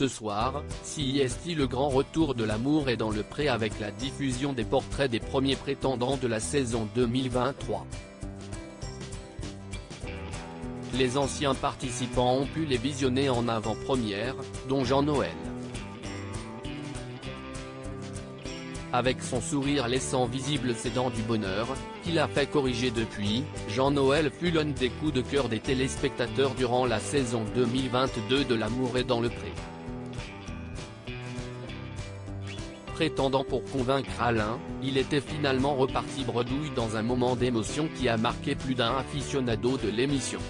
Ce soir, CIST le grand retour de l'amour est dans le pré avec la diffusion des portraits des premiers prétendants de la saison 2023. Les anciens participants ont pu les visionner en avant-première, dont Jean-Noël. Avec son sourire laissant visible ses dents du bonheur, qu'il a fait corriger depuis, Jean-Noël fut l'un des coups de cœur des téléspectateurs durant la saison 2022 de L'amour est dans le pré. Prétendant pour convaincre Alain, il était finalement reparti bredouille dans un moment d'émotion qui a marqué plus d'un aficionado de l'émission.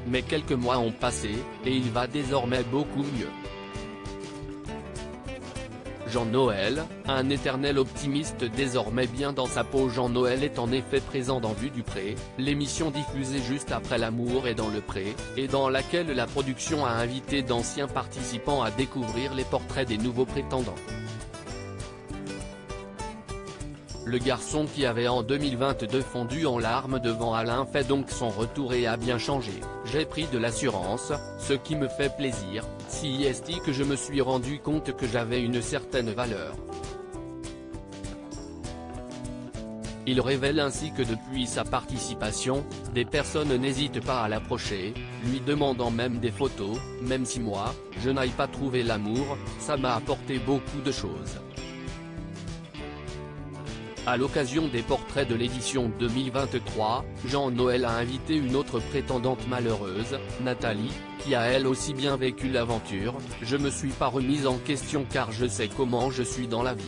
Mais quelques mois ont passé, et il va désormais beaucoup mieux. Jean-Noël, un éternel optimiste désormais bien dans sa peau. Jean-Noël est en effet présent dans Vue du Pré, l'émission diffusée juste après L'amour est dans le pré, et dans laquelle la production a invité d'anciens participants à découvrir les portraits des nouveaux prétendants. Le garçon qui avait en 2022 fondu en larmes devant Alain fait donc son retour et a bien changé. J'ai pris de l'assurance, ce qui me fait plaisir, si est que je me suis rendu compte que j'avais une certaine valeur. Il révèle ainsi que depuis sa participation, des personnes n'hésitent pas à l'approcher, lui demandant même des photos, même si moi, je n'aille pas trouver l'amour, ça m'a apporté beaucoup de choses. À l'occasion des portraits de l'édition 2023, Jean-Noël a invité une autre prétendante malheureuse, Nathalie, qui a elle aussi bien vécu l'aventure. Je me suis pas remise en question car je sais comment je suis dans la vie.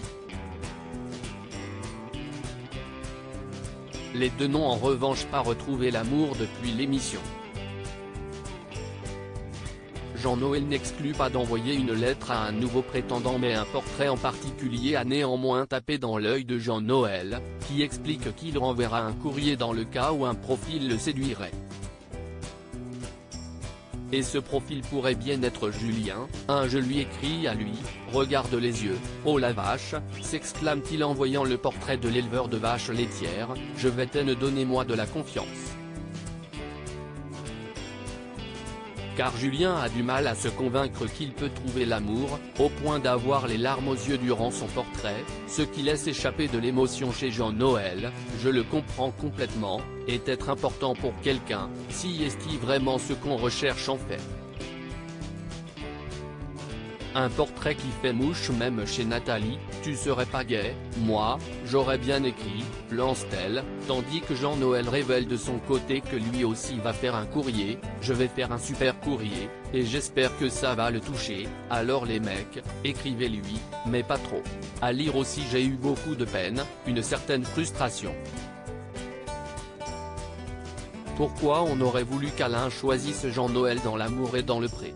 Les deux n'ont en revanche pas retrouvé l'amour depuis l'émission. Jean-Noël n'exclut pas d'envoyer une lettre à un nouveau prétendant, mais un portrait en particulier a néanmoins tapé dans l'œil de Jean-Noël, qui explique qu'il renverra un courrier dans le cas où un profil le séduirait. Et ce profil pourrait bien être Julien, je lui écris à lui, regarde les yeux, oh la vache, s'exclame-t-il en voyant le portrait de l'éleveur de vaches laitières, je vais te donnez-moi de la confiance. Car Julien a du mal à se convaincre qu'il peut trouver l'amour, au point d'avoir les larmes aux yeux durant son portrait, ce qui laisse échapper de l'émotion chez Jean-Noël. Je le comprends complètement, est être important pour quelqu'un, si est-il vraiment ce qu'on recherche en fait. Un portrait qui fait mouche même chez Nathalie, tu serais pas gay, moi, j'aurais bien écrit, lance-t-elle, tandis que Jean-Noël révèle de son côté que lui aussi va faire un courrier, je vais faire un super courrier, et j'espère que ça va le toucher, alors les mecs, écrivez-lui, mais pas trop. À lire aussi j'ai eu beaucoup de peine, une certaine frustration. Pourquoi on aurait voulu qu'Alain choisisse Jean-Noël dans L'amour est dans le pré ?